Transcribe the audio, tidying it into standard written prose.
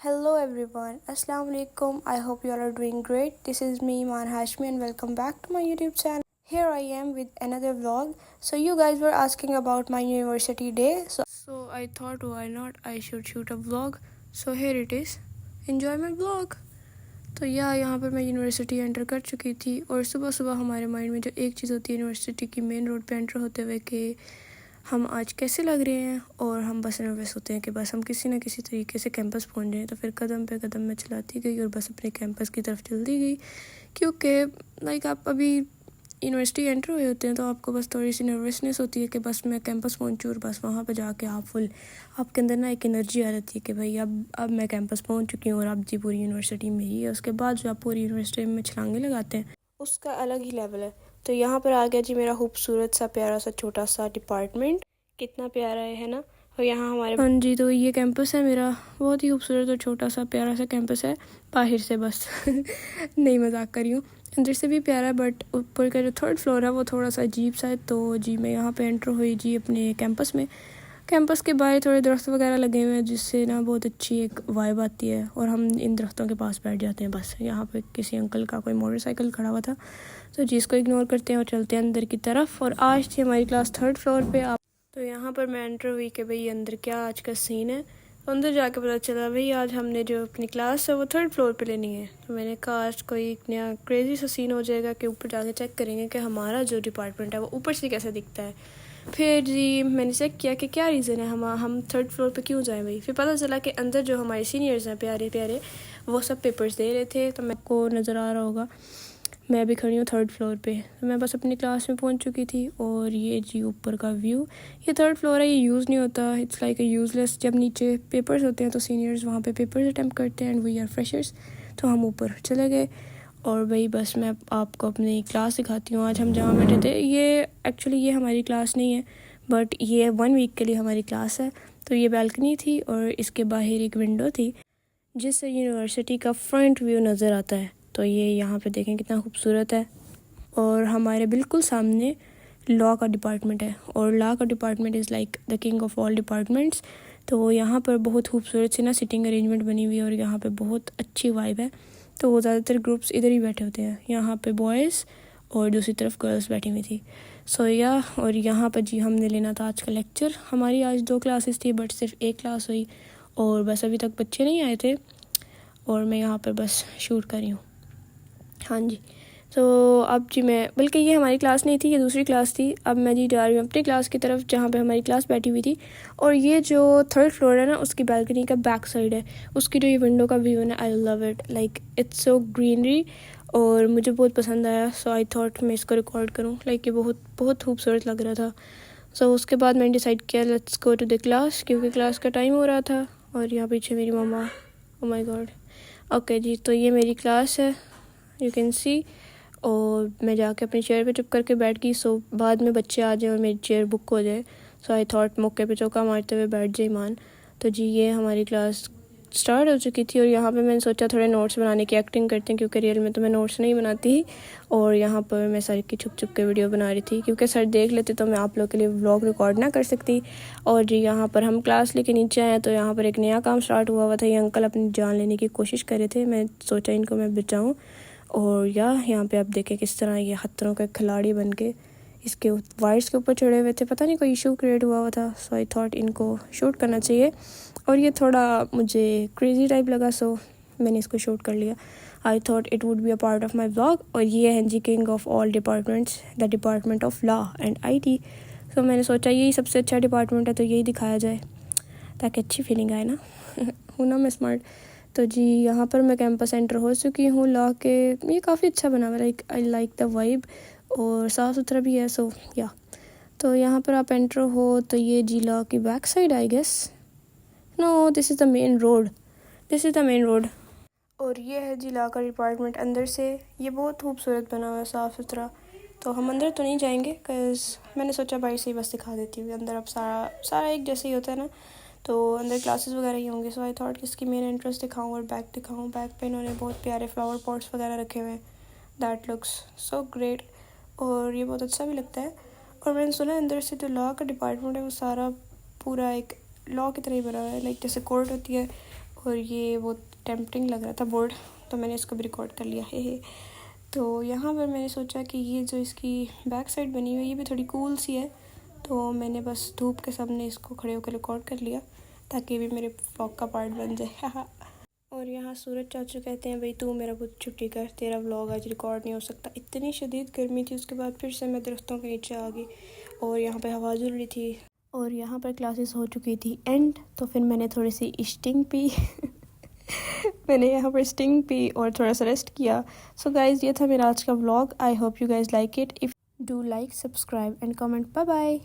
Hello everyone, Assalamu alaikum. I hope you all are doing great. This is me, Iman Hashmi, and welcome back to my YouTube channel. Here I am with another vlog. So, you guys were asking about my university day. So I thought, why not? I should shoot a vlog. So, here it is. Enjoy my vlog. तो यहाँ पर मैं university enter कर चुकी थी और सुबह सुबह हमारे माइंड में जो एक चीज़ होती है यूनिवर्सिटी की मेन रोड पे एंटर होते हुए कि हम आज कैसे लग रहे हैं और हम बस नर्वस होते हैं कि बस हम किसी ना किसी तरीके से कैंपस पहुंच जाएं। तो फिर कदम पे कदम मैं चलाती गई और बस अपने कैंपस की तरफ चलती गई क्योंकि आप अभी यूनिवर्सिटी एंटर हुए होते हैं तो आपको बस थोड़ी सी नर्वसनेस होती है कि बस मैं कैंपस पहुंचूँ और बस वहाँ पे जाके आपके अंदर ना एक एनर्जी आ जाती है कि भाई अब मैं कैंपस पहुंच चुकी हूँ और अब जी पूरी यूनिवर्सिटी मेरी है। उसके बाद जो आप पूरी यूनिवर्सिटी में छलांगे लगाते हैं उसका अलग ही लेवल है। तो यहाँ पर आ गया जी मेरा खूबसूरत सा प्यारा सा छोटा सा डिपार्टमेंट। कितना प्यारा है ना। और यहाँ हमारे हाँ जी, तो ये कैंपस है मेरा, बहुत ही खूबसूरत और छोटा सा प्यारा सा कैंपस है बाहर से बस नहीं, मजाक कर रही हूँ, अंदर से भी प्यारा है। बट ऊपर का जो थर्ड फ्लोर है वो थोड़ा सा अजीब सा है। तो जी मैं यहाँ पे एंटर हुई जी अपने कैंपस में। कैंपस के बाहर थोड़े दरख्त वगैरह लगे हुए हैं जिससे ना बहुत अच्छी एक वाइब आती है और हम इन दरख्तों के पास बैठ जाते हैं। बस यहाँ पे किसी अंकल का कोई मोटरसाइकिल खड़ा हुआ था तो जी इसको इग्नोर करते हैं और चलते हैं अंदर की तरफ। और आज थी हमारी क्लास थर्ड फ्लोर पे। तो यहाँ पर मैं एंटर हुई कि भाई अंदर क्या आज का सीन है। तो अंदर जाके पता चला भाई आज हमने जो अपनी क्लास है वो थर्ड फ्लोर पे लेनी है। तो मैंने कहा आज कोई नया क्रेजी सा सीन हो जाएगा कि ऊपर जाके चेक करेंगे कि हमारा जो डिपार्टमेंट है वो ऊपर से कैसा दिखता है। फिर जी मैंने चेक किया कि क्या रीज़न है हम थर्ड फ्लोर पे क्यों जाएं भाई। फिर पता चला कि अंदर जो हमारे सीनियर्स हैं प्यारे प्यारे वो सब पेपर्स दे रहे थे। तो मेरे को नज़र आ रहा होगा मैं भी खड़ी हूँ थर्ड फ्लोर पे। तो मैं बस अपनी क्लास में पहुँच चुकी थी और ये जी ऊपर का व्यू। ये थर्ड फ्लोर है, ये यूज़ नहीं होता, इट्स लाइक ए यूज़लेस। जब नीचे पेपर्स होते हैं तो सीनियर्स वहाँ पे पेपर्स अटैम्प्ट करते हैं एंड वी आर फ्रेशर्स। तो हम ऊपर चले गए और भाई बस मैं आपको अपनी क्लास दिखाती हूँ। आज हम जहाँ बैठे थे ये एक्चुअली ये हमारी क्लास नहीं है बट ये 1 वीक के लिए हमारी क्लास है। तो ये बैल्कनी थी और इसके बाहर एक विंडो थी जिससे यूनिवर्सिटी का फ्रंट व्यू नज़र आता है। तो ये यहाँ पे देखें कितना खूबसूरत है। और हमारे बिल्कुल सामने लॉ का डिपार्टमेंट है और लॉ का department is like the king of all departments. तो यहाँ पर बहुत खूबसूरत सी ना सिटिंग अरेंजमेंट बनी हुई है और यहाँ पे बहुत अच्छी वाइब है। तो वो ज़्यादातर ग्रुप्स इधर ही बैठे होते हैं, यहाँ पे बॉयज़ और दूसरी तरफ गर्ल्स बैठी हुई थी। और यहाँ पर जी हमने लेना था आज का लेक्चर। हमारी आज 2 क्लासेस थी बट सिर्फ एक क्लास हुई और बस अभी तक बच्चे नहीं आए थे और मैं यहाँ पर बस शूट कर रही हूँ। हाँ जी, तो अब जी मैं, बल्कि ये हमारी क्लास नहीं थी, ये दूसरी क्लास थी। अब मैं जी जा रही हूँ अपनी क्लास की तरफ जहाँ पे हमारी क्लास बैठी हुई थी। और ये जो थर्ड फ्लोर है ना उसकी बालकनी का बैक साइड है, उसकी जो ये विंडो का व्यू है ना, I love it, like it's so greenery और मुझे बहुत पसंद आया। सो आई थॉट मैं इसको रिकॉर्ड करूँ, लाइक ये बहुत बहुत खूबसूरत लग रहा था। सो उसके बाद मैंने डिसाइड किया let's go to the class, क्योंकि क्लास का टाइम हो रहा था। और यहाँ पीछे मेरी mama, oh my god. Okay जी, तो ये मेरी क्लास है, यू कैन सी। और मैं जाके अपनी चेयर पे चुप करके बैठ गई। सो बाद में बच्चे आ जाए और मेरी चेयर बुक हो जाए। सो आई थॉट मौके पे चौका मारते हुए बैठ जाए ईमान। तो जी ये हमारी क्लास स्टार्ट हो चुकी थी और यहाँ पे मैंने सोचा थोड़े नोट्स बनाने की एक्टिंग करते हैं क्योंकि रियल में तो मैं नोट्स नहीं बनाती। और यहाँ पर मैं सर की छुप छुप के वीडियो बना रही थी क्योंकि सर देख लेते तो मैं आप लोग के लिए व्लॉग रिकॉर्ड ना कर सकती। और जी यहाँ पर हम क्लास लेके नीचे आए तो यहाँ पर एक नया काम स्टार्ट हुआ था। ये अंकल अपनी जान लेने की कोशिश कर रहे थे, मैं सोचा इनको मैं बचाऊँ। और यहाँ पे आप देखें किस तरह ये हथरों के खिलाड़ी बन के इसके वायर्स के ऊपर चढ़े हुए थे। पता नहीं कोई इशू क्रिएट हुआ था। सो आई थॉट इनको शूट करना चाहिए और ये थोड़ा मुझे क्रेजी टाइप लगा, सो मैंने इसको शूट कर लिया। I thought it would be a part of my vlog. और ये है जी king of all departments, the department of law and IT। So मैंने सोचा यही सबसे अच्छा डिपार्टमेंट है तो यही दिखाया जाए ताकि अच्छी फीलिंग आए ना हूँ ना मैं स्मार्ट। तो जी यहाँ पर मैं कैंपस एंटर हो चुकी हूँ लॉ के। ये काफ़ी अच्छा बना हुआ है, like I like the vibe और साफ़ सुथरा भी है। सो या तो यहाँ पर आप एंटर हो तो ये जी लॉ की back side I guess, no this is the main road, this is the main road. और ये है जी लॉ का डिपार्टमेंट अंदर से। ये बहुत खूबसूरत बना हुआ है, साफ़ सुथरा। तो हम अंदर तो नहीं जाएंगे बिकॉज़ मैंने सोचा बाहर से ही बस दिखा देती हूँ। अंदर अब सारा सारा एक जैसे ही होता है ना, तो अंदर क्लासेस वगैरह ही होंगे। सो आई थॉट कि इसकी मेन एंट्रेंस दिखाऊँ और बैक दिखाऊँ। बैक पे इन्होंने बहुत प्यारे फ्लावर पॉट्स वगैरह रखे हुए हैं, दैट लुक्स सो ग्रेट और ये बहुत अच्छा भी लगता है। और मैंने सुना है अंदर से जो लॉ का डिपार्टमेंट है वो सारा पूरा एक लॉ की तरह ही बना हुआ है, लाइक जैसे कोर्ट होती है और ये वो टेम्पटिंग लग रहा था बोर्ड, तो मैंने इसको भी रिकॉर्ड कर लिया है। तो यहाँ पर मैंने सोचा कि ये जो इसकी बैक साइड बनी हुई है ये भी थोड़ी कूल सी है, तो मैंने बस धूप के सामने इसको खड़े होकर रिकॉर्ड कर लिया ताकि ये भी मेरे व्लॉग का पार्ट बन जाए। और यहाँ सूरज चाचू कहते हैं भाई तू मेरा बहुत छुट्टी कर, तेरा व्लॉग आज रिकॉर्ड नहीं हो सकता। इतनी शदीद गर्मी थी, उसके बाद फिर से मैं दरख्तों के नीचे आ गई और यहाँ पे हवा झूल रही थी और यहाँ पर क्लासेस हो चुकी थी एंड, तो फिर मैंने थोड़ी सी स्टिंग पी मैंने यहाँ पर स्टिंग पी और थोड़ा सा रेस्ट किया। सो गाइज़ ये था मेरा आज का vlog. I hope you guys like it. If do like, subscribe and comment. Bye bye.